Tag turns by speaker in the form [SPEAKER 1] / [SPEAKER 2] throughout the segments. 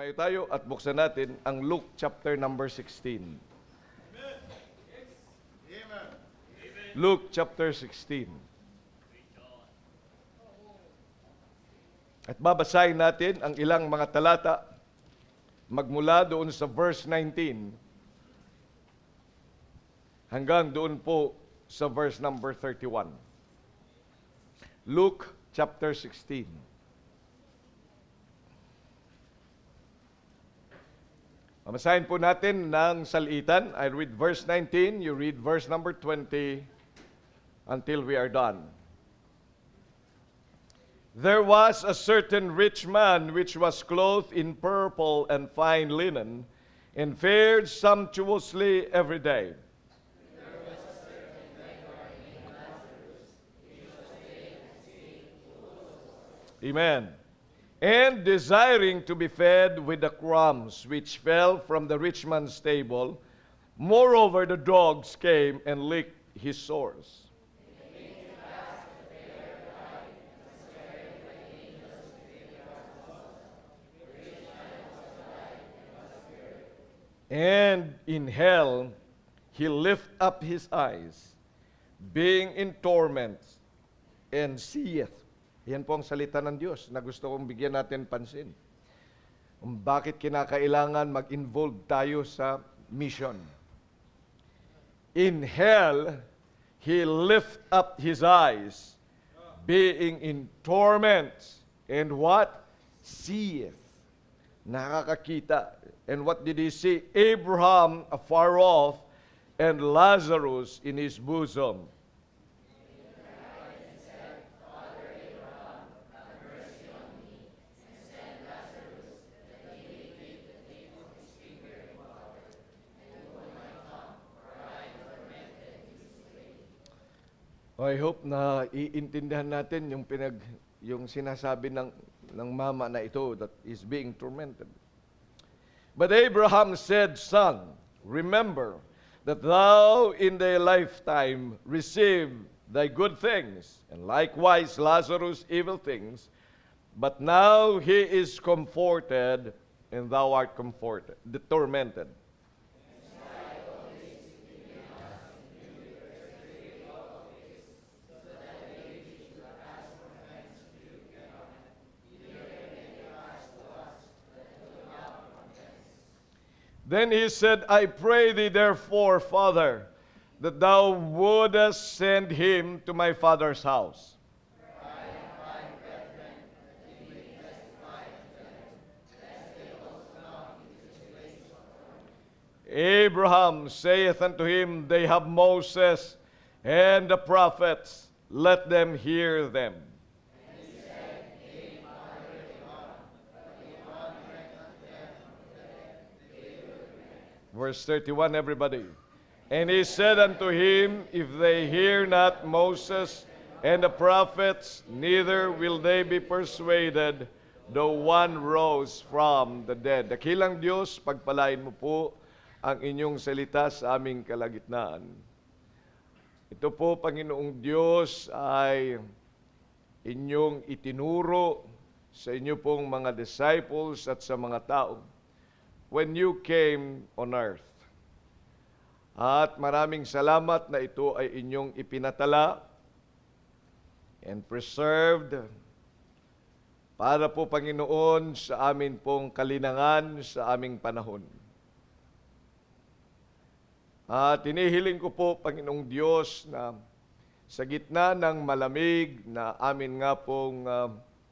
[SPEAKER 1] Tumayo tayo at buksan natin ang Luke chapter number 16. Luke chapter 16. At babasahin natin ang ilang mga talata magmula doon sa verse 19 hanggang doon po sa verse number 31. Luke chapter 16. Mabasahin po natin ng salitan. I read verse 19, you read verse number 20 until we are done. There was a certain rich man which was clothed in purple and fine linen, and fared sumptuously every day. Amen. And desiring to be fed with the crumbs which fell from the rich man's table, moreover the dogs came and licked his sores. And in hell he lift up his eyes, being in torments, and seeth. Yan po ang salita ng Diyos na gusto kong bigyan natin pansin. Kung bakit kinakailangan mag-involve tayo sa mission. In hell, he lift up his eyes, being in torments, and what? Seeth. Nakakakita. And what did he see? Abraham afar off, and Lazarus in his bosom. I hope na iintindihan natin yung sinasabi ng mama na ito that is being tormented. But Abraham said, Son, remember that thou in thy lifetime received thy good things, and likewise Lazarus evil things, but now he is comforted, and thou art tormented. Then he said, I pray thee therefore, Father, that thou wouldest send him to my father's house. Abraham saith unto him, They have Moses and the prophets, let them hear them. Verse 31, everybody. And he said unto him, If they hear not Moses and the prophets, neither will they be persuaded, though one rose from the dead. Dakilang Diyos, pagpalain mo po ang inyong salita sa aming kalagitnaan. Ito po, Panginoong Diyos, ay inyong itinuro sa inyo pong mga disciples at sa mga tao when you came on earth. At maraming salamat na ito ay inyong ipinatala and preserved para po, Panginoon, sa amin pong kalinangan sa aming panahon. At tinihiling ko po, Panginoong Diyos, na sa gitna ng malamig na amin nga pong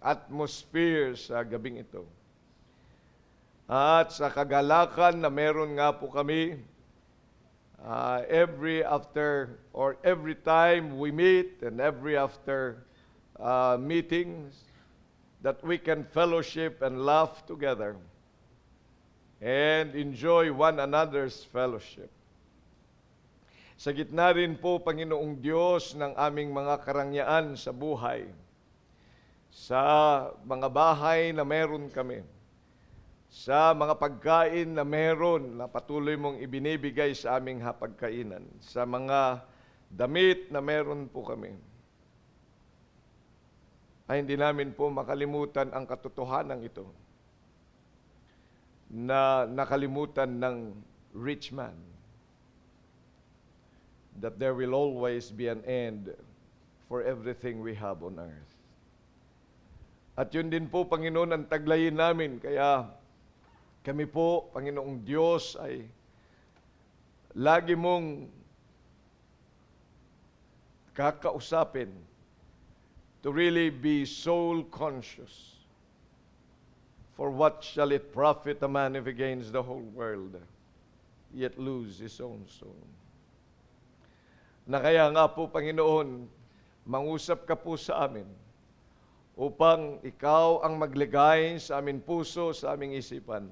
[SPEAKER 1] atmosphere sa gabing ito, at sa kagalakan na meron nga po kami every time we meet and every after meetings, that we can fellowship and laugh together and enjoy one another's fellowship. Sa gitna rin po, Panginoong Diyos, ng aming mga karangyaan sa buhay, sa mga bahay na meron kami, sa mga pagkain na meron na patuloy mong ibinibigay sa aming hapagkainan, sa mga damit na meron po kami, ay hindi namin po makalimutan ang katotohanan ito na nakalimutan ng rich man. That there will always be an end for everything we have on earth. At yun din po, Panginoon, ang taglayin namin. Kaya kami po, Panginoong Diyos, ay lagi mong kakausapin to really be soul conscious. For what shall it profit a man if he gains the whole world, yet lose his own soul? Na kaya nga po, Panginoon, mangusap ka po sa amin upang ikaw ang magligay sa aming puso, sa aming isipan,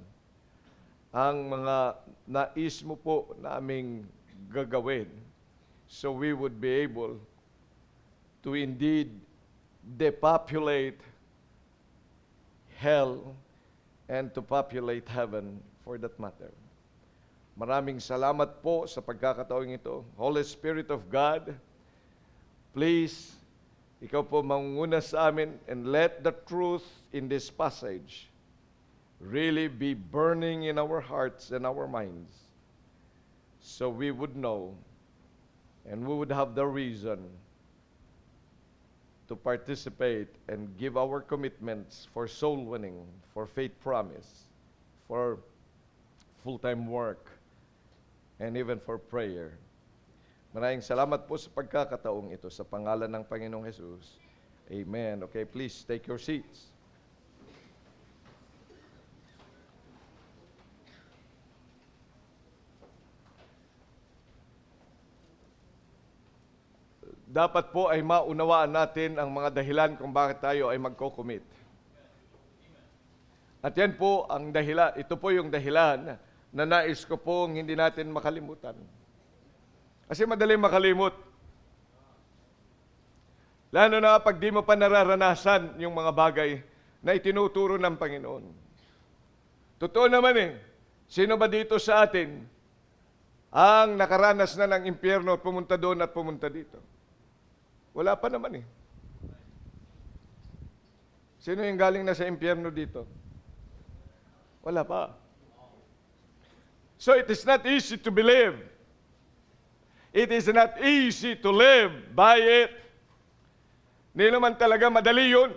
[SPEAKER 1] ang mga nais mo po na aming gagawin, so we would be able to indeed depopulate hell and to populate heaven for that matter. Maraming salamat po sa pagkakataong ito. Holy Spirit of God, please, ikaw po mangunguna sa amin, and let the truth in this passage really be burning in our hearts and our minds, so we would know and we would have the reason to participate and give our commitments for soul winning, for faith promise, for full-time work, and even for prayer. Maraming salamat po sa pagkakataong ito sa pangalan ng Panginoong Jesus. Amen. Okay, please take your seats. Dapat po ay maunawaan natin ang mga dahilan kung bakit tayo ay magko-commit. At yan po ang dahilan, ito po yung dahilan na nais ko pong hindi natin makalimutan. Kasi madaling makalimot. Lalo na pag di mo pa nararanasan yung mga bagay na itinuturo ng Panginoon. Totoo naman sino ba dito sa atin ang nakaranas na ng impyerno at pumunta doon at pumunta dito? Wala pa naman Sino yung galing na sa impyerno dito? Wala pa. So it is not easy to believe. It is not easy to live by it. Hindi naman talaga madali yun.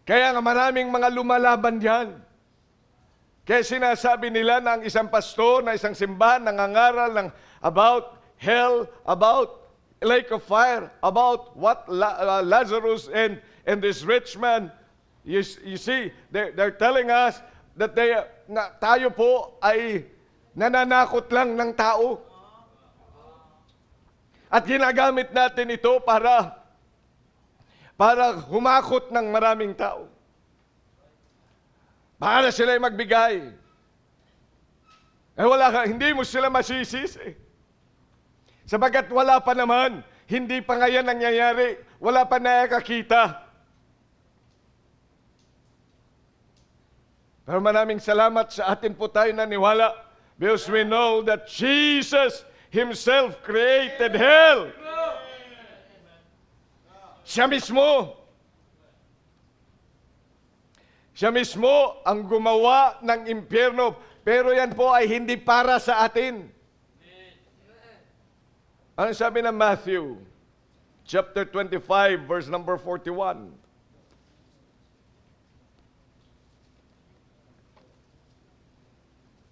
[SPEAKER 1] Kaya nga maraming mga lumalaban diyan. Kaya sinasabi nila na ang isang pastor, na isang simbahan, nangangaral ng about hell, about lake of fire, about what Lazarus and this rich man, you see, they're telling us that tayo po ay nananakot lang ng tao. At ginagamit natin ito para humakot ng maraming tao. Para sila ay magbigay. Hindi mo sila masisisi. Sabagat wala pa naman, hindi pa nga yan nangyayari, wala pa nakakita. Pero maraming salamat sa atin po tayo naniwala because we know that Jesus Himself created hell. Siya mismo. Siya mismo ang gumawa ng impyerno. Pero yan po ay hindi para sa atin. Ano sabi ng Matthew? Chapter 25, verse number 41.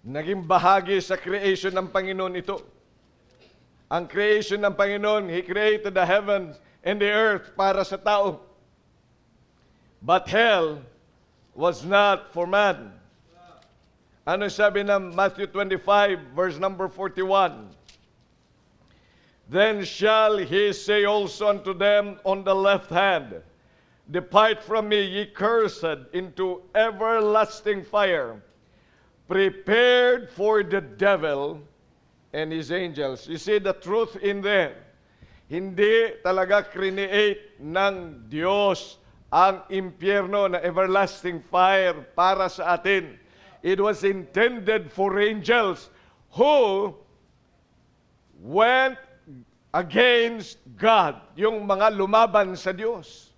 [SPEAKER 1] Naging bahagi sa creation ng Panginoon ito. Ang creation ng Panginoon, He created the heavens and the earth para sa tao. But hell was not for man. Ano sabi ng Matthew 25, verse number 41? Then shall He say also unto them on the left hand, Depart from me, ye cursed, into everlasting fire, prepared for the devil and his angels. You see the truth in there. Hindi talaga create ng Diyos ang impyerno na everlasting fire para sa atin. It was intended for angels who went against God, yung mga lumaban sa Diyos.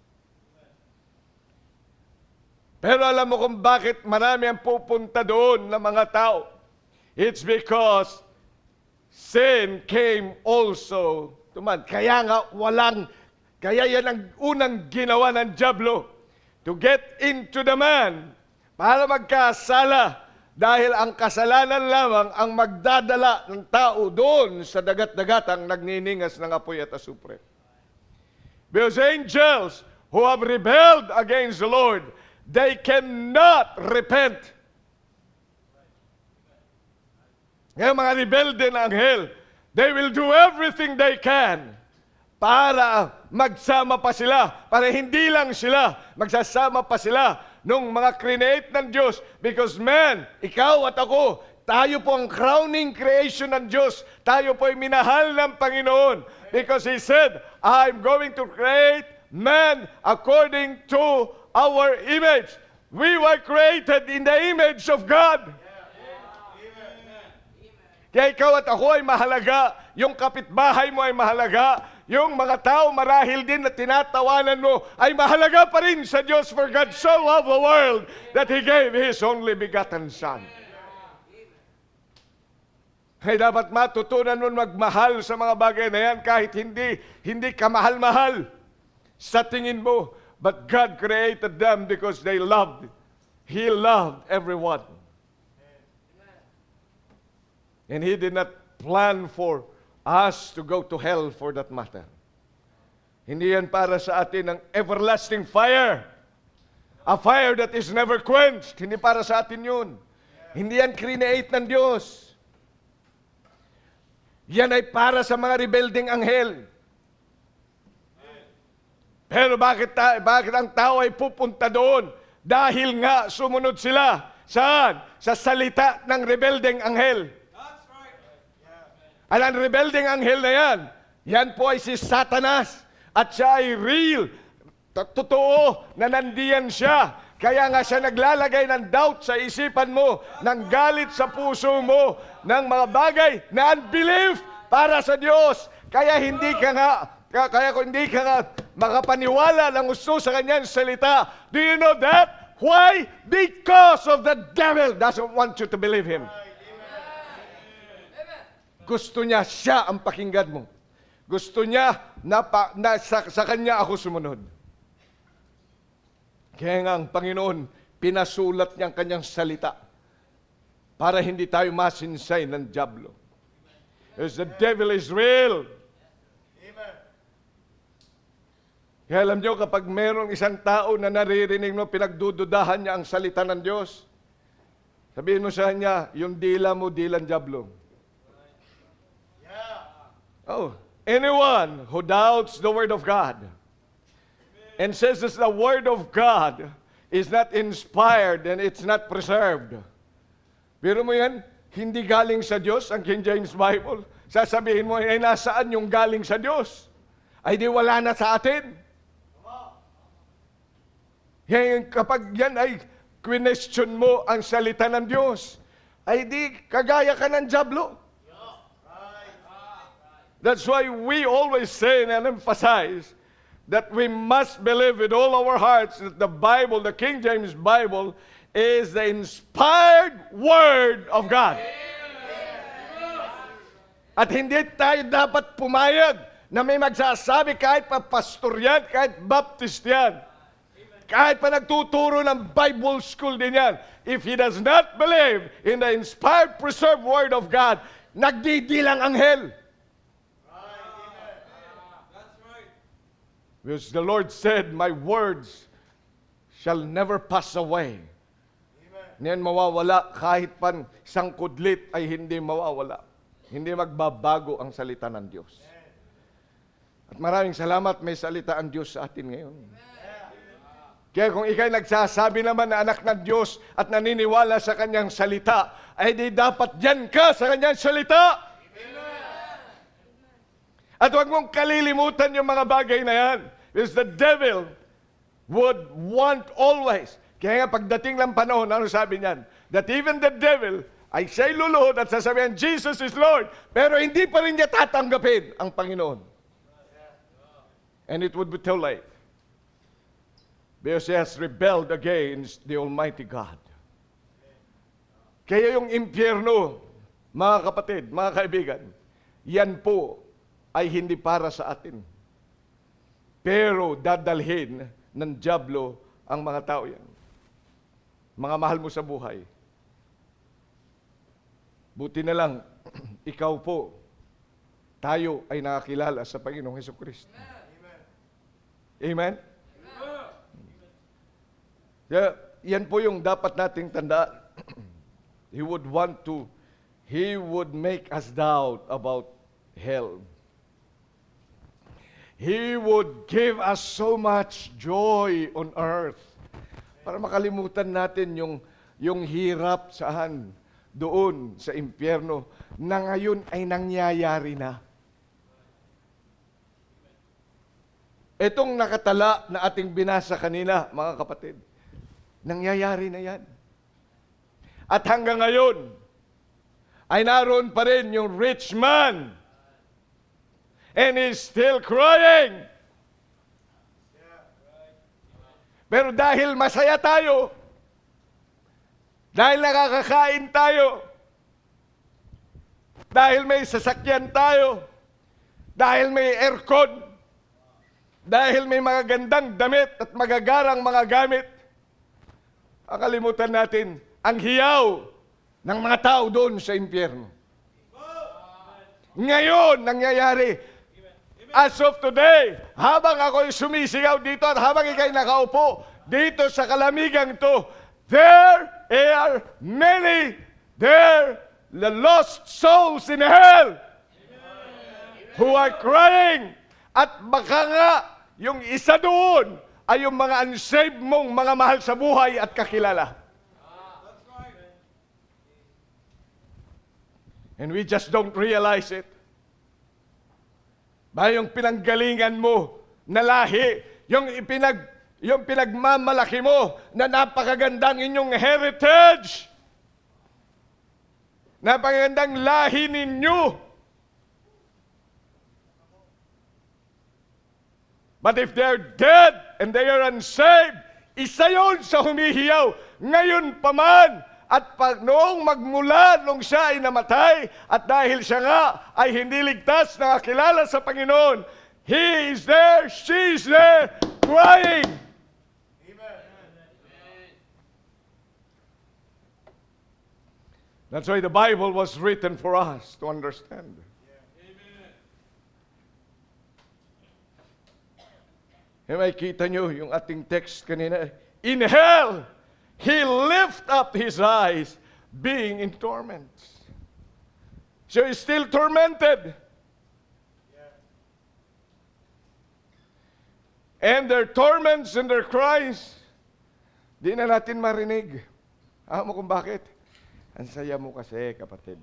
[SPEAKER 1] Pero alam mo kung bakit marami ang pupunta doon ng mga tao? It's because sin came also to man. Kaya nga kaya yan ang unang ginawa ng dyablo, to get into the man, para magkasala. Dahil ang kasalanan lamang ang magdadala ng tao doon sa dagat-dagatang nagniningas ng apoy at asupre. Because angels who have rebelled against the Lord, they cannot repent. Ngayon mga rebelde na anghel, they will do everything they can para magsama pa sila, para hindi lang sila, magsasama pa sila nung mga create ng Diyos. Because man, ikaw at ako, tayo po ang crowning creation ng Diyos. Tayo po ay minahal ng Panginoon. Because He said, I'm going to create man according to our image. We were created in the image of God. Kaya ikaw at ako ay mahalaga, yung kapitbahay mo ay mahalaga, yung mga tao marahil din na tinatawanan mo ay mahalaga pa rin sa Diyos. For God so loved the world that He gave His only begotten Son. Kaya dapat matutunan mo magmahal sa mga bagay na yan kahit hindi ka mahal-mahal sa tingin mo. But God created them because they loved. He loved everyone. And He did not plan for us to go to hell for that matter. Hindi yan para sa atin ng everlasting fire. A fire that is never quenched. Hindi para sa atin yun. Hindi yan create ng Diyos. Yan ay para sa mga rebelding anghel. Pero bakit ang tao ay pupunta doon? Dahil nga sumunod sila. Saan? Sa salita ng rebelding anghel. Ang rebelding anghel na yan po ay si Satanas. At siya ay real. Totoo na nandiyan siya. Kaya nga siya naglalagay ng doubt sa isipan mo, ng galit sa puso mo, ng mga bagay na unbelief para sa Diyos. Kaya kung hindi ka nga makapaniwala ng gusto sa kanyang salita. Do you know that? Why? Because of the devil doesn't want you to believe him. Gusto niya siya ang pakinggan mo. Gusto niya na sa kanya ako sumunod. Kaya nga ang Panginoon, pinasulat niya ang kanyang salita para hindi tayo masinsay ng dyablo. Because the devil is real. Kaya alam niyo, kapag mayroong isang tao na naririnig mo, pinagdududahan niya ang salita ng Diyos, sabihin mo sa kanya, yung dila mo, dilang dyablo. Oh, anyone who doubts the Word of God and says that the Word of God is not inspired and it's not preserved. Pero mo yan, hindi galing sa Diyos ang King James Bible. Sasabihin mo, ay nasaan yung galing sa Diyos? Ay di wala na sa atin. Kapag yan ay question mo ang salita ng Diyos, ay di kagaya ka ng dyablo. That's why we always say and emphasize that we must believe with all our hearts that the Bible, the King James Bible, is the inspired Word of God. At hindi tayo dapat pumayag na may magsasabi kahit pa pastor yan, kahit baptist yan, kahit pa nagtuturo ng Bible school din yan. If he does not believe in the inspired, preserved Word of God, nagdidilang anghel. Because the Lord said, my words shall never pass away. Niyan mawawala, kahit pan isang kudlit ay hindi mawawala. Hindi magbabago ang salita ng Diyos. At maraming salamat, may salita ang Diyos sa atin ngayon. Kaya kung ikay nagsasabi naman na anak ng Diyos at naniniwala sa kanyang salita, ay di dapat dyan ka sa kanyang salita. At huwag mong kalilimutan yung mga bagay na yan. Because the devil would want always. Kaya nga pagdating lang panahon, ano sabi niyan? That even the devil ay siya'y luluhod at sasabihin, Jesus is Lord. Pero hindi pa rin niya tatanggapin ang Panginoon. And it would be too late. because he has rebelled against the Almighty God. Kaya yung impyerno, mga kapatid, mga kaibigan, yan po ay hindi para sa atin. Pero dadalhin ng dyablo ang mga tao yan. Mga mahal mo sa buhay. Buti na lang, ikaw po, tayo ay nakakilala sa Panginoong Hesukristo. Amen? Kaya, yan po yung dapat nating tandaan. He would make us doubt about hell. He would give us so much joy on earth. Para makalimutan natin yung hirap saan, doon sa impyerno, na ngayon ay nangyayari na. Itong nakatala na ating binasa kanina, mga kapatid, nangyayari na yan. At hanggang ngayon, ay naroon pa rin yung rich man. And he's still crying. Pero dahil masaya tayo, dahil nakakakain tayo, dahil may sasakyan tayo, dahil may aircon, dahil may mga gandang damit at magagarang mga gamit, akalimutan natin ang hiyaw ng mga tao doon sa impyerno. Ngayon, nangyayari. As of today, habang ako'y sumisigaw dito at habang ika'y nakaupo dito sa kalamigang to, there are many, the lost souls in hell who are crying. At baka nga, yung isa doon ay yung mga unsaved mong mga mahal sa buhay at kakilala. And we just don't realize it. Ba yung pinanggalingan mo na lahi, yung pinagmamalaki mo na napakagandang inyong heritage, napakagandang lahi ninyo. But if they're dead and they are unsaved, isa yun sa humihiyaw. Ngayon pa man, at noong magmula nung siya ay namatay, at dahil siya nga ay hindi ligtas na kakilala sa Panginoon, he is there, she is there, crying. Amen. That's why the Bible was written for us to understand. May kita nyo yung ating text kanina. In hell, he lift up his eyes, being in torments. So he's still tormented. And their torments and their cries, di na natin marinig. Alam mo kung bakit? Ang saya mo kasi, kapatid.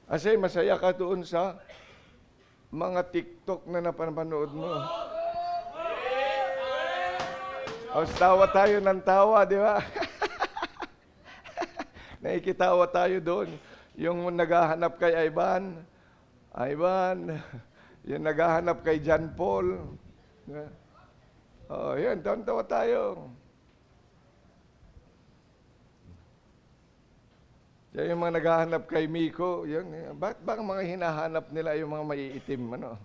[SPEAKER 1] Kasi masaya ka doon sa mga TikTok na napanood mo. O, tawa tayo ng tawa, di ba? Nakikitawa tayo doon. Yung naghahanap kay Ivan, yung naghahanap kay John Paul. O, yun, tawa tayo. Yung mga naghahanap kay Miko, yun, bakit ba mga hinahanap nila yung mga maiitim, ano?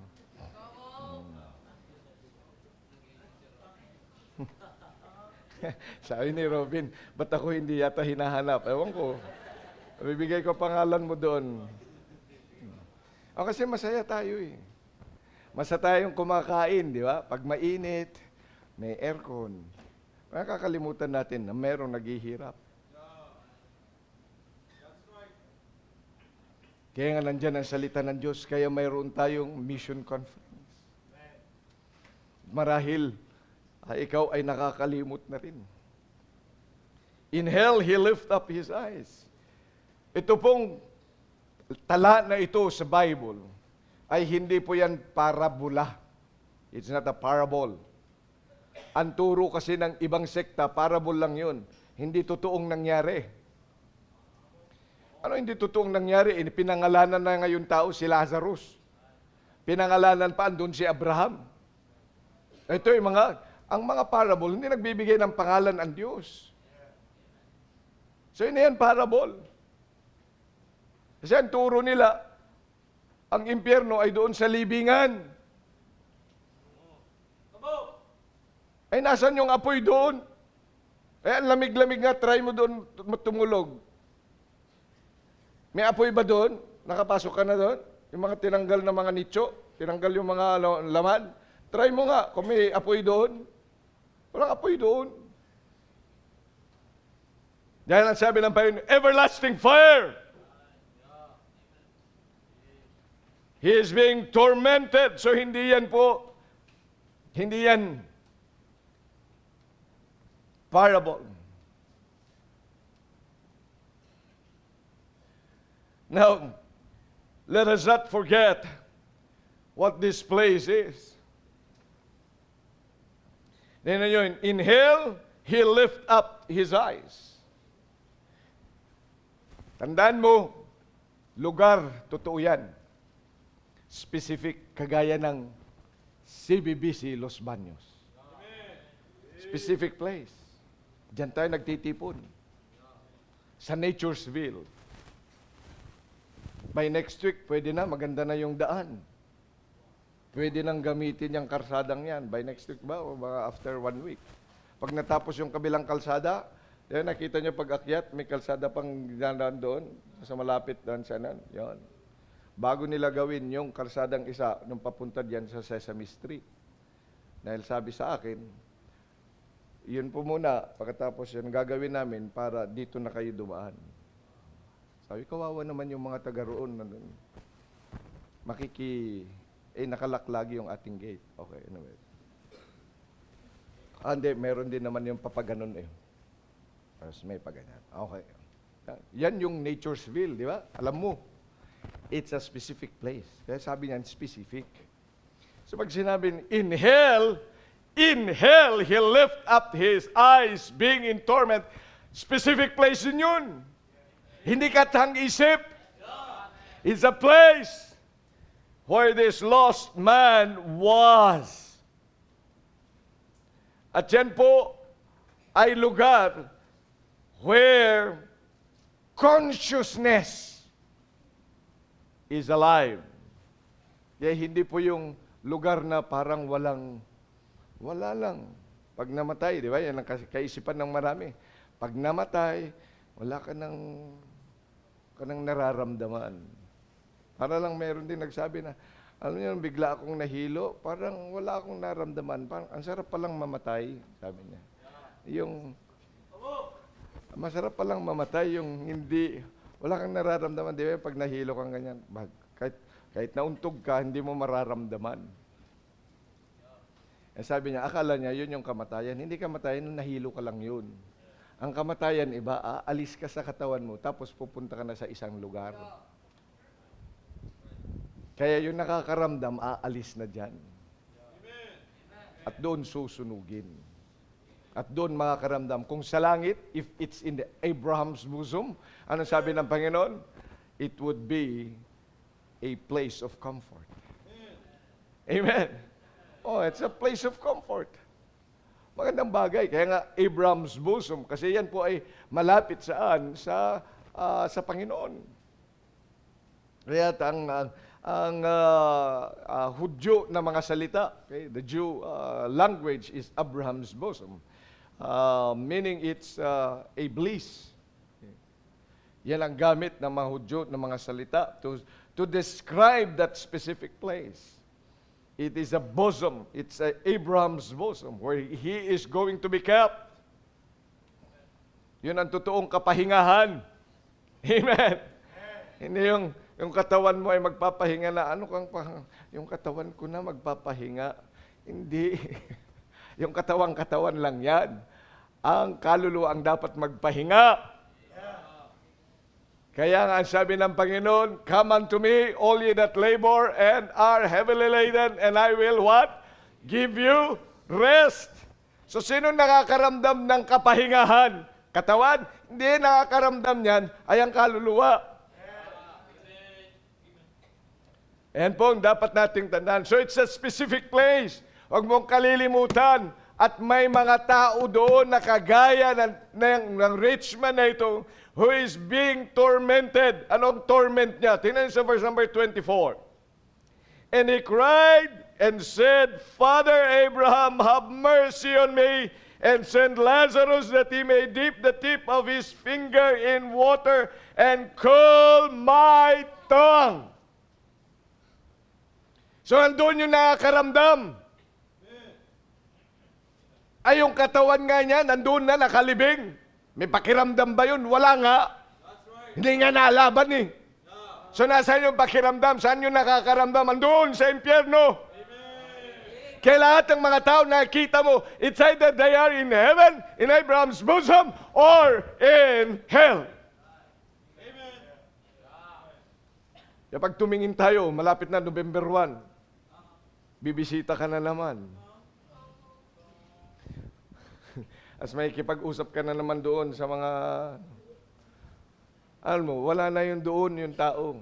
[SPEAKER 1] Sabi ni Robin, ba't ako hindi yata hinahanap? Ewan ko. Bibigay ko pangalan mo doon. O kasi masaya tayo eh. Masaya tayong kumakain, di ba? Pag mainit, may aircon. Nakakalimutan natin na merong naghihirap. Kaya nga nandyan ang salita ng Diyos, kaya mayroon tayong mission conference. Marahil, ikaw ay nakakalimot na rin. In hell, he lift up his eyes. Ito pong tala na ito sa Bible, ay hindi po yan parabola. It's not a parable. Ang turo kasi ng ibang sekta, parable lang yun. Hindi totoong nangyari. Ano hindi totoong nangyari? Pinangalanan na ngayon tao si Lazarus. Pinangalanan pa andun si Abraham. Ito yung ang mga parable, hindi nagbibigay ng pangalan ang Diyos. So yun yan, parable. Kasi ang turo nila, ang impyerno ay doon sa libingan. Ay, nasan yung apoy doon? Ay, ang lamig-lamig nga, try mo doon tumulog. May apoy ba doon? Nakapasok ka na doon? Yung mga tinanggal na mga nicho, tinanggal yung mga laman. Try mo nga, kung may apoy doon. Walang apoy doon. Dahil ang sabi ng Panginoon, everlasting fire. He is being tormented. So hindi yan parable. Now, let us not forget what this place is. Then yun, in hell, he lift up his eyes. Tandaan mo, lugar, totoo yan. Specific, kagaya ng CBBC Los Baños. Specific place. Diyan tayo nagtitipon. Sa Naturesville. By next week, pwede na, maganda na yung daan. Pwede nang gamitin yung karsadang yan. By next week ba? O mga after 1 week. Pag natapos yung kabilang kalsada, yan, nakita nyo pag akyat, may kalsada pang daan doon, sa malapit doon sa nan. Yan. Bago nila gawin yung kalsadang isa, nung papunta diyan sa Sesame Street. Dahil sabi sa akin, yun po muna, pagkatapos yun, gagawin namin para dito na kayo dumaan. Sabi, kawawa naman yung mga taga roon. Nakalak lagi yung ating gate. Okay, anyway. Hindi, meron din naman yung papaganon eh. Mas may paganyan. Okay. Yan yung Naturesville, di ba? Alam mo, it's a specific place. Kaya sabi niyan, specific. So pag sinabi, in hell, he lift up his eyes, being in torment. Specific place din yun. Hindi katang-isip. It's a place where this lost man was. At yan po ay lugar where consciousness is alive. Kaya hindi po yung lugar na parang wala lang. Pag namatay, di ba? Yan ang kaisipan ng marami. Pag namatay, wala ka nang nararamdaman. Para lang meron din nagsabi na, alam niyo, bigla akong nahilo, parang wala akong naramdaman. Parang, ang sarap palang mamatay, sabi niya. Masarap palang mamatay yung hindi, wala kang nararamdaman. Di ba, pag nahilo kang ganyan, kahit nauntog ka, hindi mo mararamdaman. Sabi niya, akala niya, yun yung kamatayan. Hindi kamatayan, nahilo ka lang yun. Ang kamatayan, iba, aalis ka sa katawan mo, tapos pupunta ka na sa isang lugar. Kaya yung nakakaramdam, aalis na dyan. At doon susunugin. At doon makakaramdam. Kung sa langit, if it's in the Abraham's bosom, ano sabi ng Panginoon? It would be a place of comfort. Amen. Oh, it's a place of comfort. Magandang bagay. Kaya nga, Abraham's bosom, kasi yan po ay malapit saan? Sa Panginoon. Kaya ang Hudyo na mga salita, okay? The Jew language is Abraham's bosom. Meaning it's a bliss. Okay. Yan ang gamit ng mga Hudyo na mga salita to describe that specific place. It is a bosom. It's Abraham's bosom where he is going to be kept. Yun ang totoong kapahingahan. Amen. Hindi yung katawan mo ay magpapahinga na, yung katawan ko na magpapahinga. Hindi. Yung katawan lang yan. Ang kaluluwa ang dapat magpahinga. Kaya nga sabi ng Panginoon, come unto me, all ye that labor and are heavily laden, and I will what? Give you rest. So sino nakakaramdam ng kapahingahan? Katawan? Hindi, nakakaramdam niyan ay ang kaluluwa. Ayan po ang dapat nating tandaan. So it's a specific place Huwag mong kalilimutan. At may mga tao doon na kagaya ng rich man na ito who is being tormented. Anong torment niya? Tingnan sa verse number 24. And he cried and said, Father Abraham, have mercy on me, and send Lazarus that he may dip the tip of his finger in water and cool my tongue. So andun yung nakakaramdam. Ay, yung katawan nga niya, nandun na, nakalibing. May pakiramdam ba yun? Wala nga. Hindi nga nalaban eh. So nasaan yung pakiramdam? Saan yung nakakaramdam? Andun sa impyerno. Kaya lahat ng mga tao nakikita mo, it's either they are in heaven, in Abraham's bosom, or in hell. Amen. Kaya pag tumingin tayo, malapit na November 1, bibisita ka na naman. As may kipag-usap ka na naman doon sa mga, alam mo, wala na yung doon yung tao.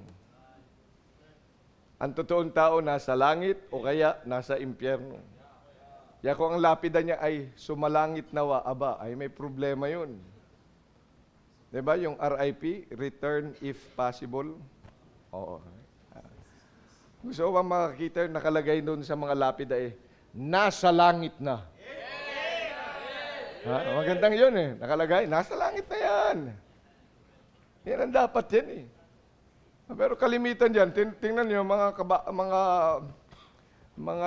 [SPEAKER 1] Ang totoong tao nasa langit o kaya nasa impyerno. Kaya kung ang lapida niya ay sumalangit nawa, aba, ay may problema yun. Diba yung RIP, return if possible? Oo. Gusto ko ba makakita yung nakalagay doon sa mga lapida nasa langit na. Ha? Magandang yun nakalagay, nasa langit na yan. Yan ang dapat yan Pero kalimitan dyan, tingnan nyo, mga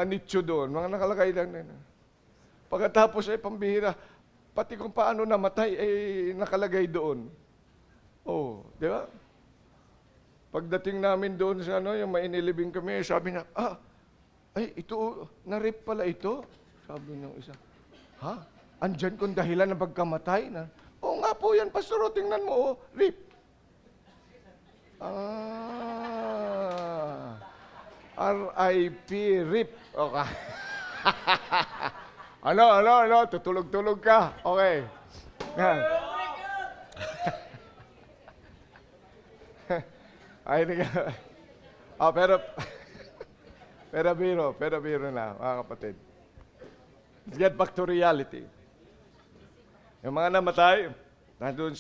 [SPEAKER 1] nicho doon, mga nakalagay lang na. Pagkatapos pambihira, pati kung paano namatay, nakalagay doon. Oh, di ba? Pagdating namin doon sa yung mainilibing kami, sabi niya, ito, na-rape pala ito. Sabi ng isa, ha? Andyan kung dahilan ng pagkamatay na. Oo nga po yan, Pastor, tingnan mo, rape. RIP, RIP. Okay. Ano? Tutulog-tulog ka. Okay. Yan. Ay, pero biro na, mga kapatid. Let's get back to reality. Yung mga namatay, nandun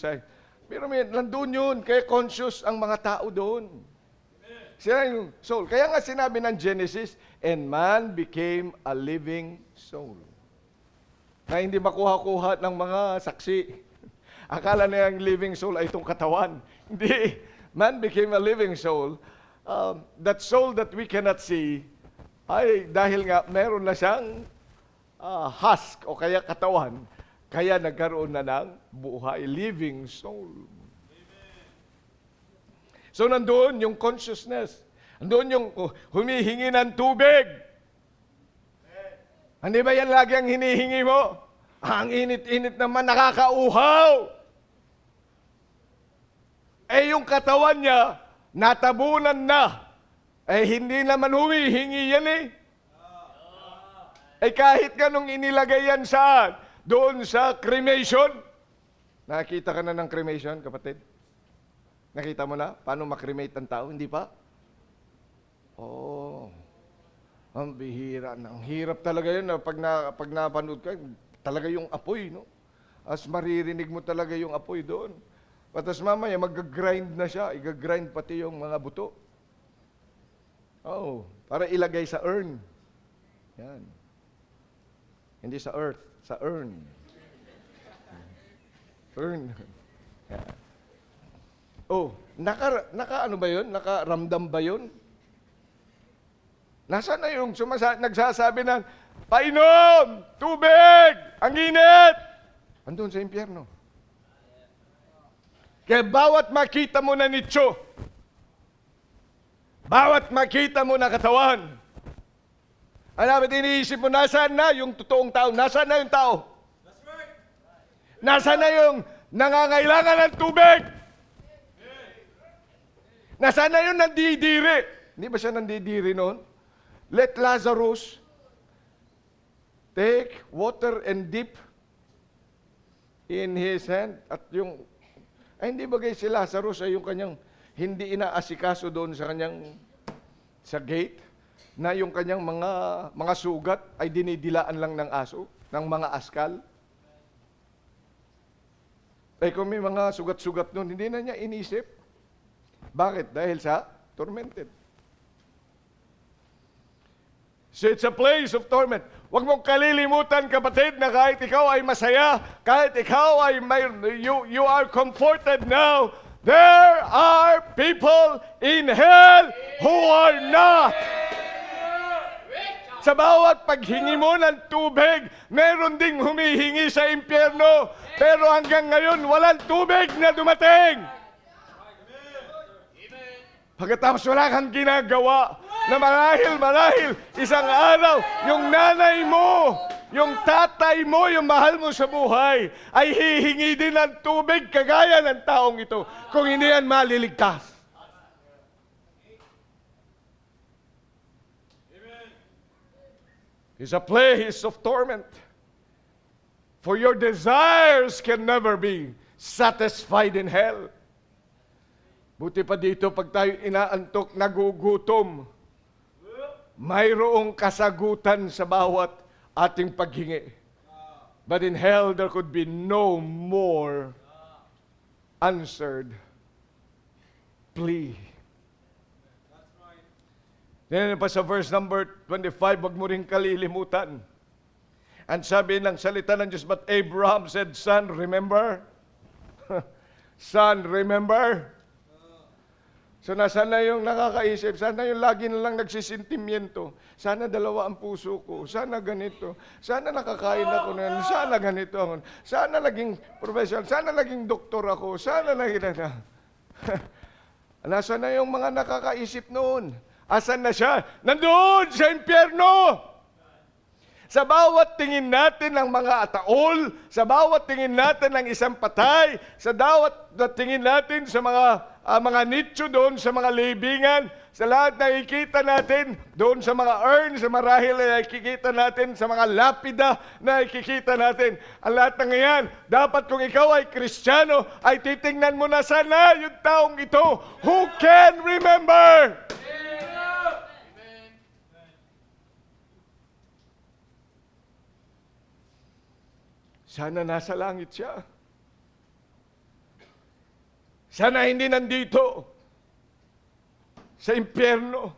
[SPEAKER 1] pero nandun yun, kaya conscious ang mga tao doon. Sila yung soul. Kaya nga sinabi ng Genesis, and man became a living soul. Na hindi makuha-kuha ng mga saksi. Akala na yung living soul ay itong katawan. Hindi. Man became a living soul. That soul that we cannot see, ay dahil nga meron na siyang husk o kaya katawan, kaya nagkaroon na ng buhay, living soul. So nandoon yung consciousness. Nandoon yung humihingi ng tubig. Hindi ba yan lagi ang hinihingi mo? Ang init-init naman, nakakauhaw. Yung katawan niya, natabunan na. Hindi naman humihingi yan kahit ganong inilagay yan saan? Doon sa cremation. Nakita ka na ng cremation, kapatid? Nakita mo na? Paano makremate ang tao? Hindi pa? Ang bihira. Ang hirap talaga yun. Pag napanood ka, talaga yung apoy, no? As maririnig mo talaga yung apoy doon. Patas mamaya, mag-grind na siya. I-grind pati yung mga buto. Para ilagay sa urn. Yan. Hindi sa earth, sa urn. Urn. Yeah. Naka-ano ba yun? Nakaramdam ba yun? Nasaan na yung nagsasabi ng, painom! Tubig! Ang init! Andun sa impyerno. Kaya bawat makita mo na nicho, bawat makita mo na katawan, dapat iniisip mo, nasaan na yung totoong tao? Nasaan na yung tao? That's right. Nasaan na yung nangangailangan ng tubig? Nasaan na yung nandidiri? Hindi ba siya nandidiri noon? Let Lazarus take water and dip in his hand. At yung, hindi bagay si Lazarus ay yung kanyang hindi inaasikaso doon sa kanyang, sa gate. na yung kanyang mga sugat ay dinidilaan lang ng aso, ng mga askal. Eh kung may mga sugat-sugat nun, hindi na niya inisip. Bakit? Dahil sa tormented. So it's a place of torment. Huwag mong kalilimutan, kapatid, na kahit ikaw ay masaya, kahit ikaw ay you are comforted now, there are people in hell who are not. Sa bawat paghingi mo ng tubig, meron ding humihingi sa impyerno. Pero hanggang ngayon, walang tubig na dumating. Pagkatapos wala kang ginagawa, na marahil, isang araw, yung nanay mo, yung tatay mo, yung mahal mo sa buhay, ay hihingi din ng tubig kagaya ng taong ito, kung hindi yan maliligtas. It's a place of torment. For your desires can never be satisfied in hell. Buti pa dito, pag tayo inaantok, nagugutom, mayroong kasagutan sa bawat ating paghingi. But in hell, there could be no more answered plea. Yan pa sa verse number 25, wag mo rin kalilimutan. Ang sabi ng salita ng Diyos, but Abraham said, Son, remember? Son, remember? So nasaan na yung nakakaisip? Sana yung lagi na lang nagsisintimiento. Sana dalawa ang puso ko. Sana ganito. Sana nakakain ako na. Sana ganito ako. Sana naging professional. Sana naging doktor ako. Sana naging na. Nasaan na yung mga nakakaisip noon? Asan na siya? Nandoon sa impyerno! Sa bawat tingin natin ng mga ataol, sa bawat tingin natin ng isang patay, sa bawat tingin natin sa mga nicho doon, sa mga libingan, sa lahat na ikita natin, doon sa mga urn, sa marahil na ikikita natin, sa mga lapida na ikikita natin. Ang lahat ng ngayon, dapat kung ikaw ay Kristiyano, ay titingnan mo na sana yung taong ito who can remember. Sana nasa langit siya. Sana hindi nandito sa impyerno.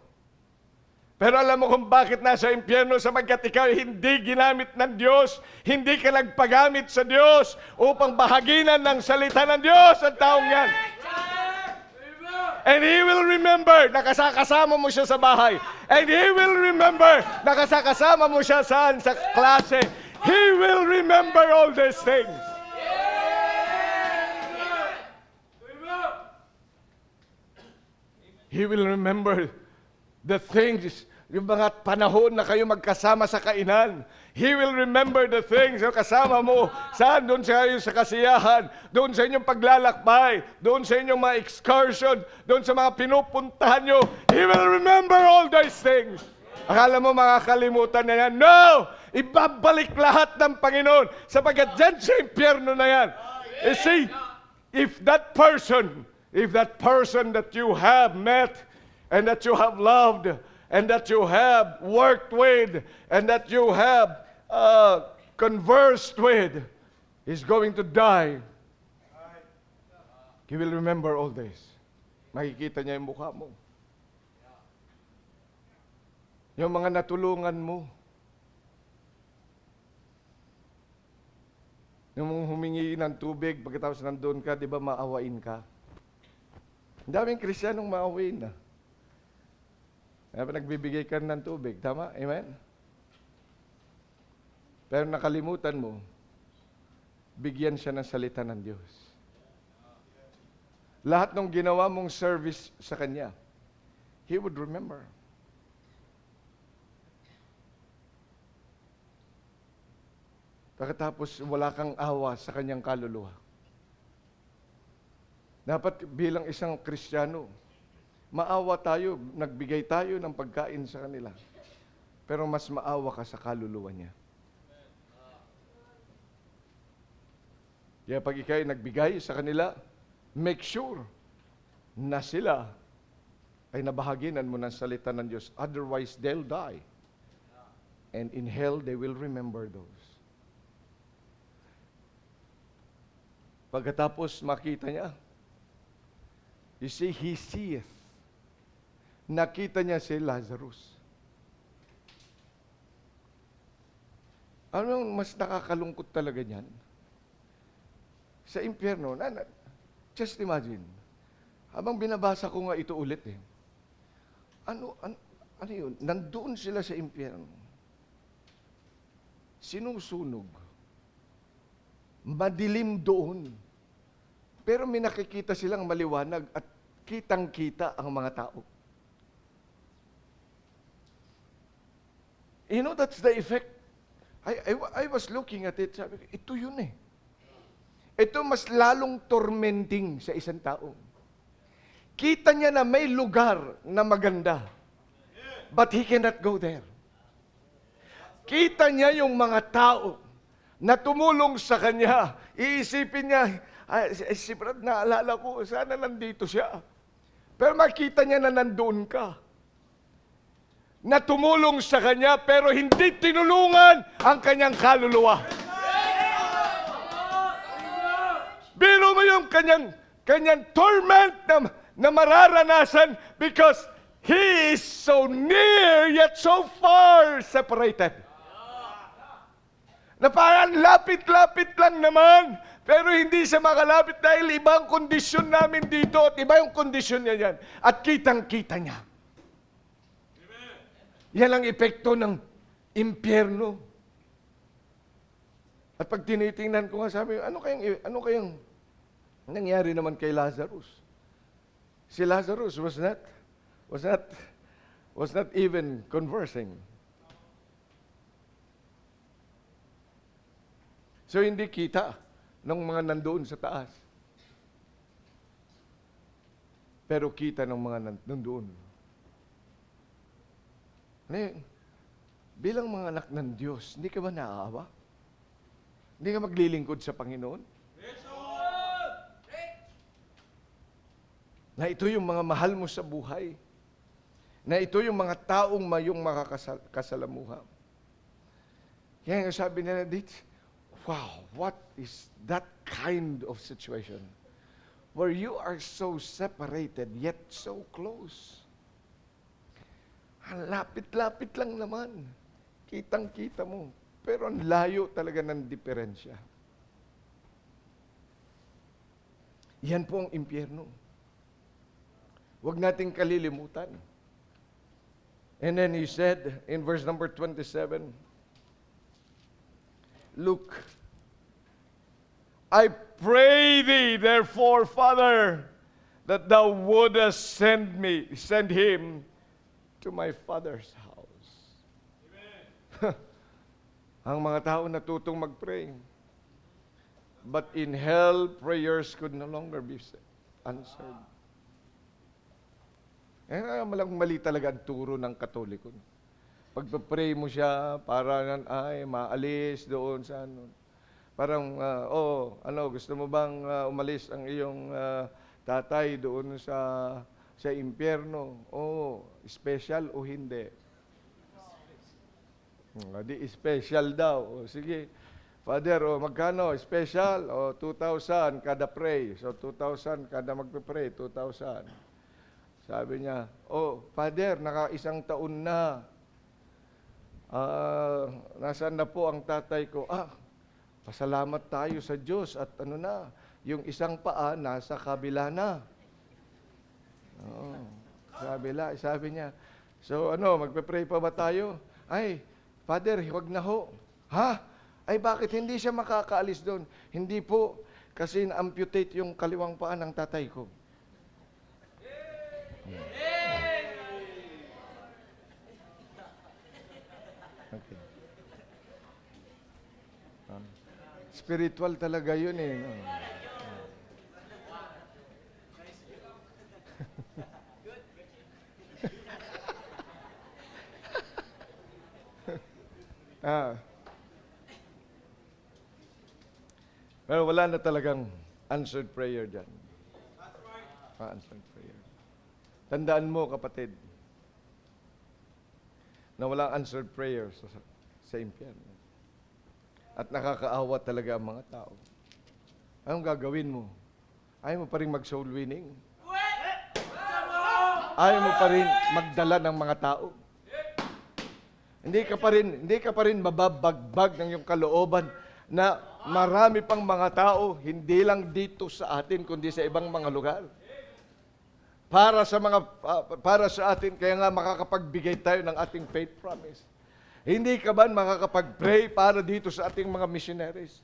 [SPEAKER 1] Pero alam mo kung bakit nasa impyerno? Sapagkat ikaw hindi ginamit ng Diyos, hindi ka nagpagamit sa Diyos upang bahaginan ng salita ng Diyos ang taong yan. And He will remember na kasama mo siya sa bahay. And He will remember na kasama mo siya saan? Sa klase. He will remember all these things. He will remember the things, yung mga panahon na kayo magkasama sa kainan. He will remember the things yung kasama mo. Saan? Doon sa kayo sa kasiyahan. Doon sa inyong paglalakbay. Doon sa inyong mga excursion. Doon sa mga pinupuntahan nyo. He will remember all these things. Akala mo makakalimutan na yan? No! Ibabalik lahat ng Panginoon sapagkat dyan sa impyerno na yan. You see, if that person that you have met and that you have loved and that you have worked with and that you have conversed with is going to die, he will remember all this. Makikita niya yung mukha mo. Yung mga natulungan mo. Yung humingi ng tubig, pagkatapos nandun ka, di ba maawain ka? Ang daming Kristiyanong maawain na. Nagbibigay ka ng tubig, tama? Amen? Pero nakalimutan mo, bigyan siya ng salita ng Diyos. Lahat ng ginawa mong service sa Kanya, He would remember. Pagkatapos wala kang awa sa kanyang kaluluwa. Dapat bilang isang Kristiyano, maawa tayo, nagbigay tayo ng pagkain sa kanila. Pero mas maawa ka sa kaluluwa niya. Kaya pag ikaw'y nagbigay sa kanila, make sure na sila ay nabahaginan mo ng salita ng Diyos. Otherwise, they'll die. And in hell, they will remember those. Pagkatapos makita niya, you see, he seeth. Nakita niya si Lazarus. Ano mas nakakalungkot talaga niyan? Sa impyerno, just imagine, habang binabasa ko nga ito ulit ano yun? Nandoon sila sa impyerno. Sinusunog. Madilim doon. Pero may nakikita silang maliwanag at kitang-kita ang mga tao. You know, that's the effect. I was looking at it, sabi ko, ito yun Ito mas lalong tormenting sa isang tao. Kita niya na may lugar na maganda, but he cannot go there. Kita niya yung mga tao na tumulong sa kanya. Iisipin niya, si Brad, naalala ko, sana nandito siya. Pero makita niya na nandoon ka. Na tumulong sa kanya pero hindi tinulungan ang kanyang kaluluwa. Biro mo yung kanyang torment na mararanasan because he is so near yet so far separated. Na parang lapit-lapit lang naman, pero hindi siya makalapit dahil ibang kondisyon namin dito at iba yung kondisyon niya yan. At kitang-kita niya. Yan ang epekto ng impyerno. At pag tinitingnan ko nga, sabi, ano kayang nangyari naman kay Lazarus? Si Lazarus was not even conversing. So hindi kita ng mga nandoon sa taas. Pero kita ng mga nandoon. Bilang mga anak ng Diyos, hindi ka ba naaawa? Hindi ka maglilingkod sa Panginoon? Na ito yung mga mahal mo sa buhay. Na ito yung mga taong mayong makakasalamuha. Kaya nga sabi nila, wow, what is that kind of situation? Where you are so separated yet so close. Ang lapit-lapit lang naman. Kitang-kita mo. Pero ang layo talaga ng diferensya. Yan po ang impyerno. Huwag nating kalilimutan. And then he said in verse number 27, Look, I pray thee, therefore, Father, that thou wouldest send him to my Father's house. Amen. Ang mga tao natutong mag-pray. But in hell, prayers could no longer be answered. Malang mali talaga ang turo ng Katoliko. Pagpa-pray mo siya, para maalis doon sa ano. Parang, gusto mo bang umalis ang iyong tatay doon sa impyerno? Special o hindi? Di special daw. Sige, Father, magkano? Special? 2,000 kada pray. So, 2,000 kada magpe-pray, 2,000. Sabi niya, Father, naka-1 taon na. Nasaan na po ang tatay ko? Pasalamat tayo sa Diyos at yung isang paa nasa kabila na. Sabi niya, so magpe-pray pa ba tayo? Ay, Father, huwag na ho. Ha? Ay, bakit hindi siya makakaalis doon? Hindi po, kasi na-amputate yung kaliwang paa ng tatay ko. Okay. Spiritual talaga yun No? Pero wala na talagang answered prayer dyan. Answered prayer. Tandaan mo, kapatid, na walang answered prayers sa impyerno. At nakakaawa talaga ang mga tao. Anong gagawin mo? Ayaw mo pa rin mag-soul winning? Ayaw mo pa rin magdala ng mga tao? Hindi ka pa rin mababagbag ng iyong kalooban na marami pang mga tao, hindi lang dito sa atin, kundi sa ibang mga lugar. Para sa atin, kaya nga makakapagbigay tayo ng ating faith promise. Hindi ka ba makakapag-pray para dito sa ating mga missionaries?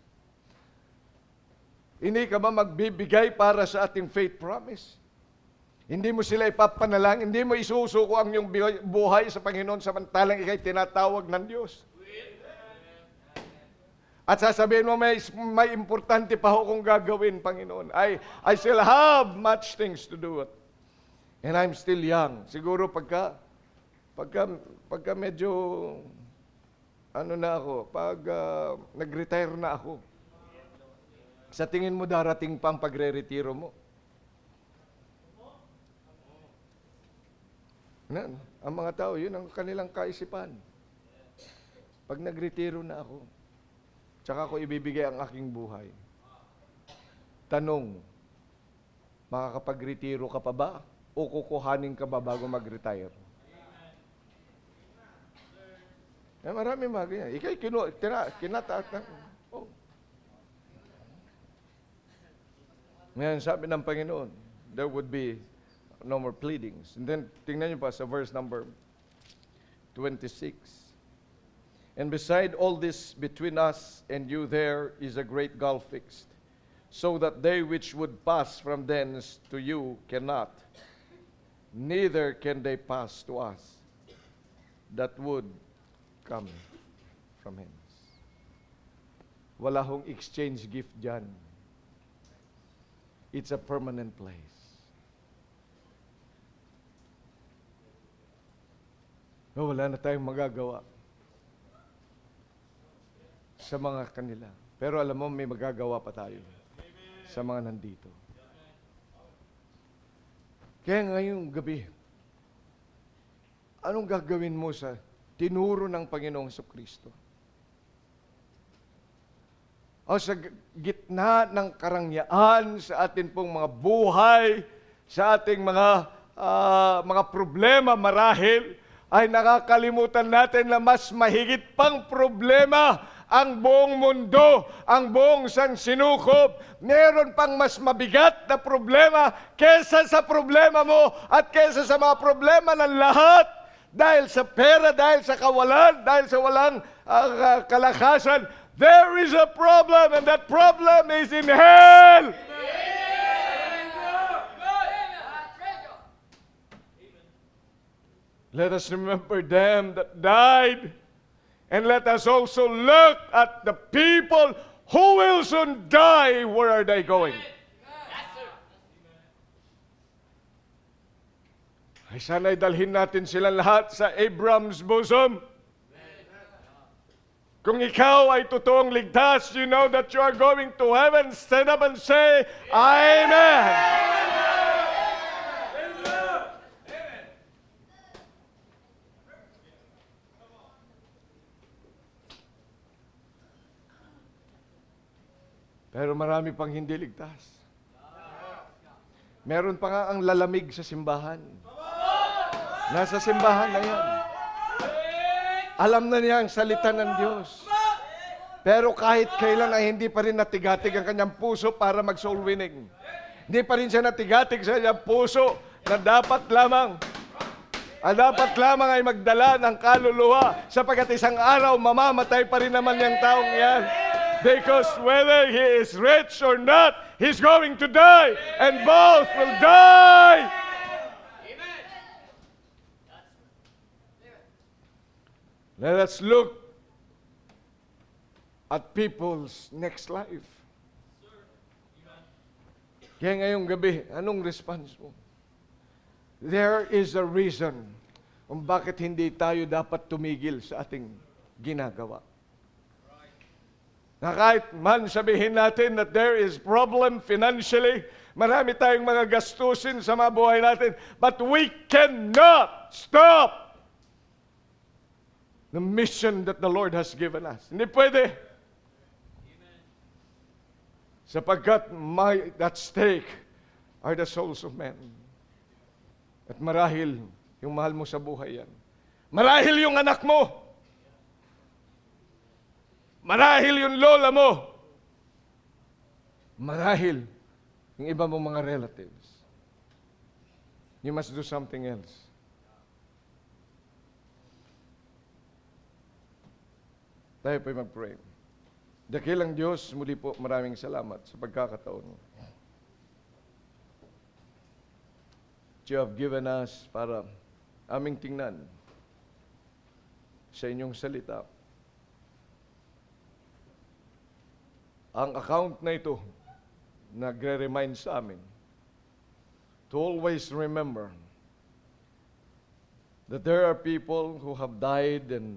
[SPEAKER 1] Hindi ka ba magbibigay para sa ating faith promise? Hindi mo sila ipapanalangin, hindi mo isusuko ang iyong buhay sa Panginoon samantalang ikay tinatawag ng Diyos. At sasabihin mo, may importante pa ho kong gagawin, Panginoon. I still have much things to do. And I'm still young. Siguro pagka medyo, nag-retire na ako, sa tingin mo darating pa ang pagre-retiro mo? Ang mga tao, yun ang kanilang kaisipan. Pag nagretiro na ako, tsaka ako ibibigay ang aking buhay. Tanong, makakapag-retiro ka pa ba? O kukuhanin ka ba bago mag-retire? Marami mga ganyan. Ikay kinataat na. Oh. Ngayon, sabi ng Panginoon, there would be no more pleadings. And then, tingnan niyo pa sa verse number 26. And beside all this between us and you there is a great gulf fixed, so that they which would pass from thence to you cannot, neither can they pass to us that would come from hence. Wala hong exchange gift dyan. It's a permanent place. Wala na tayong magagawa sa mga kanila. Pero alam mo, may magagawa pa tayo sa mga nandito. Kaya ngayong gabi, anong gagawin mo sa tinuro ng Panginoong Jesucristo? O sa gitna ng karangyaan sa atin pong mga buhay, sa ating mga problema marahil, ay nakakalimutan natin na mas mahigit pang problema ang buong mundo, ang buong sansinukob. Meron pang mas mabigat na problema kesa sa problema mo at kesa sa mga problema ng lahat. Dahil sa pera, dahil sa kawalan, dahil sa walang kalakasan, there is a problem, and that problem is in hell. Let us remember them that died, and let us also look at the people who will soon die. Where are they going? Ay sana'y dalhin natin silang lahat sa Abraham's bosom. Kung ikaw ay totoong ligtas, you know that you are going to heaven. Stand up and say, Amen. Pero marami pang hindi ligtas. Meron pa nga ang lalamig sa simbahan. Nasa simbahan na yan. Alam na niya ang salita ng Diyos. Pero kahit kailan ay hindi pa rin natigatig ang kanyang puso para mag-soul winning. Hindi pa rin siya natigatig sa kanyang puso na dapat lamang ay magdala ng kaluluwa sapagkat isang araw mamamatay pa rin naman yung taong yan. Because whether he is rich or not, he's going to die, and both will die. Let us look at people's next life. Kaya ngayong gabi, anong response mo? There is a reason kung bakit hindi tayo dapat tumigil sa ating ginagawa. Na kahit man sabihin natin that there is problem financially, marami tayong mga gastusin sa mga buhay natin, but we cannot stop the mission that the Lord has given us. Hindi pwede. Sapagkat at stake are the souls of men. At marahil yung mahal mo sa buhay yan. Marahil yung anak mo. Marahil yung lola mo. Marahil yung iba mong mga relatives. You must do something else. Tayo po'y mag-pray. Dakilang Diyos, muli po maraming salamat sa pagkakataon that you have given us para aming tingnan sa inyong salita. Ang account na ito, nagre-remind sa amin to always remember that there are people who have died, and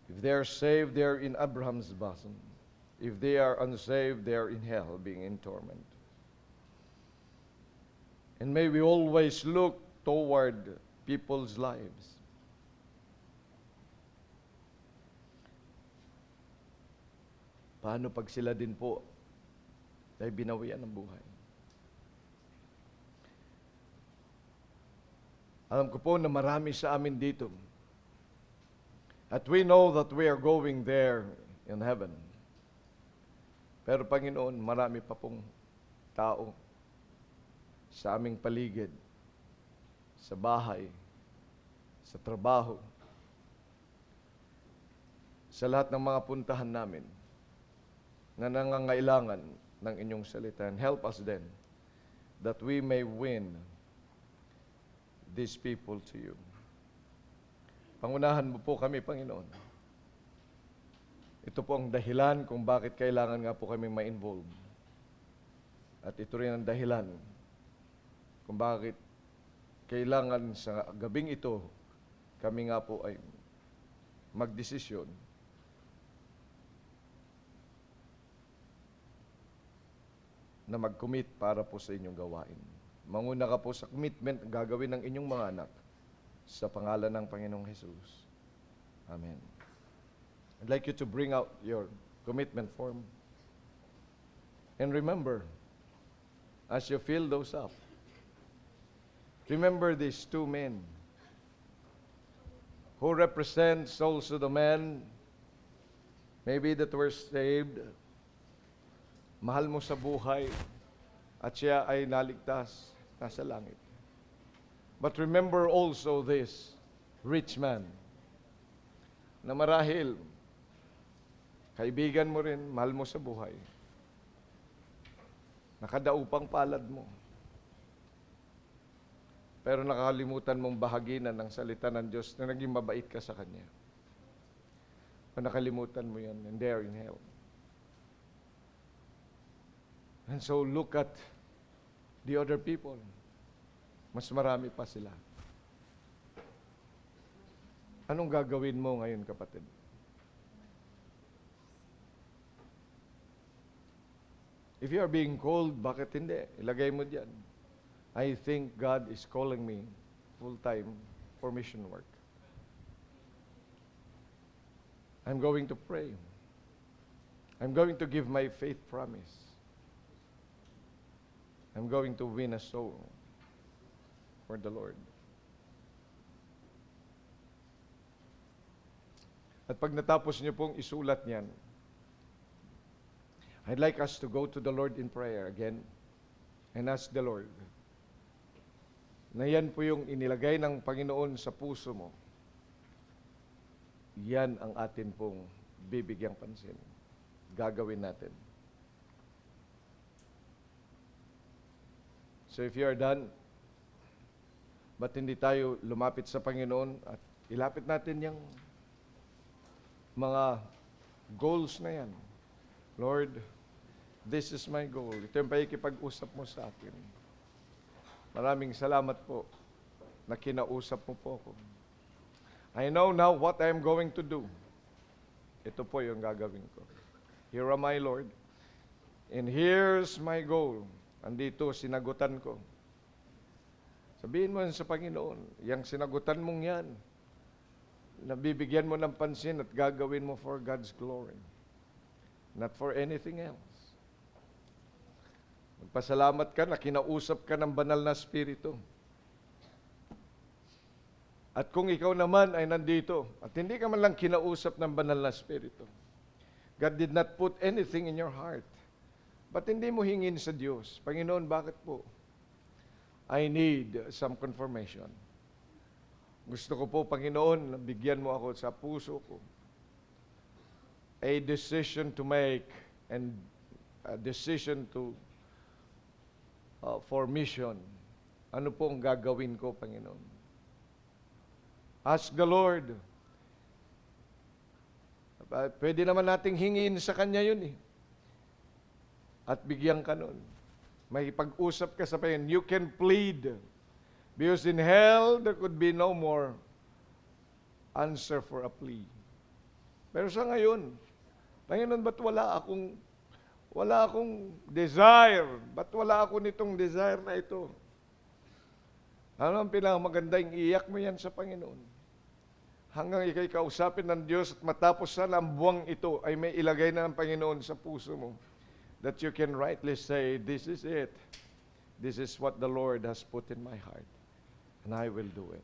[SPEAKER 1] if they are saved, they are in Abraham's bosom. If they are unsaved, they are in hell, being in torment. And may we always look toward people's lives. Paano pag sila din po ay binawian ng buhay? Alam ko po na marami sa amin dito. At we know that we are going there in heaven. Pero Panginoon, marami pa pong tao sa aming paligid, sa bahay, sa trabaho, sa lahat ng mga puntahan namin, na nangangailangan ng inyong salita. And help us then that we may win these people to you. Pangunahan mo po kami, Panginoon. Ito po ang dahilan kung bakit kailangan nga po kami ma-involve. At ito rin ang dahilan kung bakit kailangan sa gabing ito, kami nga po ay magdesisyon na mag-commit para po sa inyong gawain. Manguna ka po sa commitment gagawin ng inyong mga anak sa pangalan ng Panginoong Jesus. Amen. I'd like you to bring out your commitment form. And remember, as you fill those up, remember these two men who represents also the men maybe that were saved, mahal mo sa buhay, at siya ay naligtas, nasa langit. But remember also this rich man, na marahil, kaibigan mo rin, mahal mo sa buhay, nakadaupang palad mo, pero nakalimutan mong bahaginan ng salita ng Diyos na naging mabait ka sa Kanya. O nakalimutan mo yan, and they are in hell. And so look at the other people. Mas marami pa sila. Anong gagawin mo ngayon, kapatid? If you are being called, bakit hindi? Ilagay mo diyan. I think God is calling me full-time for mission work. I'm going to pray. I'm going to give my faith promise. I'm going to win a soul for the Lord. At pag natapos niyo pong isulat niyan, I'd like us to go to the Lord in prayer again and ask the Lord na yan po yung inilagay ng Panginoon sa puso mo. Yan ang atin pong bibigyang pansin. Gagawin natin. So if you are done, ba't hindi tayo lumapit sa Panginoon at ilapit natin yung mga goals na yan. Lord, this is my goal. Ito yung pakikipag-usap mo sa akin. Maraming salamat po na kinausap mo po ako. I know now what I'm going to do. ito po yung gagawin ko. Here am I, Lord. And here's my goal. Andito, sinagutan ko. Sabihin mo sa Panginoon, yung sinagutan mong yan, nabibigyan mo ng pansin at gagawin mo for God's glory. Not for anything else. Magpasalamat ka na kinausap ka ng banal na Espiritu. At kung ikaw naman ay nandito, at hindi ka man lang kinausap ng banal na Espiritu, God did not put anything in your heart. Ba't hindi mo hingin sa Diyos? Panginoon, bakit po? I need some confirmation. Gusto ko po, Panginoon, bigyan mo ako sa puso ko a decision to make and a decision to for mission. Ano po ang gagawin ko, Panginoon? Ask the Lord. Pwede naman nating hingin sa Kanya yun eh. At bigyan ka nun. May pag-usap ka sa Panginoon. You can plead. Because in hell, there could be no more answer for a plea. Pero sa ngayon, Panginoon, ba't wala akong desire? Ba't wala ako nitong desire na ito? Ano ang pinakamagandang iiyak mo yan sa Panginoon? Hanggang ikay kausapin ng Diyos at matapos sana ang buwang ito ay may ilagay na ng Panginoon sa puso mo. That you can rightly say, this is it. This is what the Lord has put in my heart. And I will do it.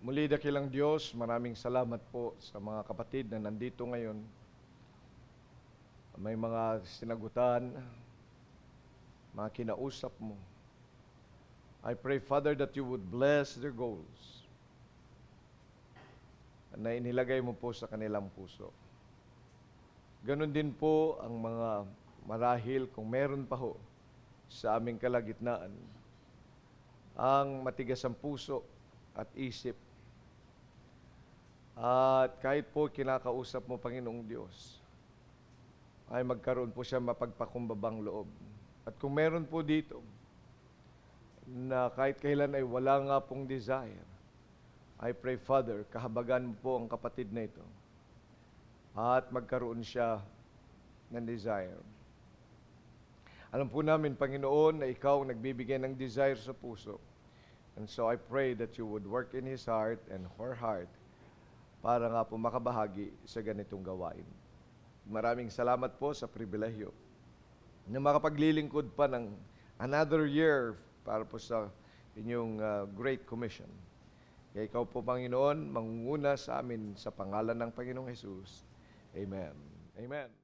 [SPEAKER 1] Muli dakilang Diyos, maraming salamat po sa mga kapatid na nandito ngayon. May mga sinagutan, mga kinausap mo. I pray, Father, that you would bless their goals na inilagay mo po sa kanilang puso. Ganon din po ang mga marahil kung meron pa ho sa aming kalagitnaan ang matigas ang puso at isip. At kahit po kinakausap mo, Panginoong Diyos, ay magkaroon po siya mapagpakumbabang loob. At kung meron po dito, na kahit kailan ay wala nga pong desire, I pray, Father, kahabagan mo po ang kapatid na ito. At magkaroon siya ng desire. Alam po namin, Panginoon, na ikaw nagbibigay ng desire sa puso. And so I pray that you would work in his heart and her heart para nga po makabahagi sa ganitong gawain. Maraming salamat po sa pribilehyo na makapaglilingkod pa ng another year para po sa inyong Great Commission. Kaya ikaw po, Panginoon, mangunguna sa amin sa pangalan ng Panginoong Jesus. Amen. Amen.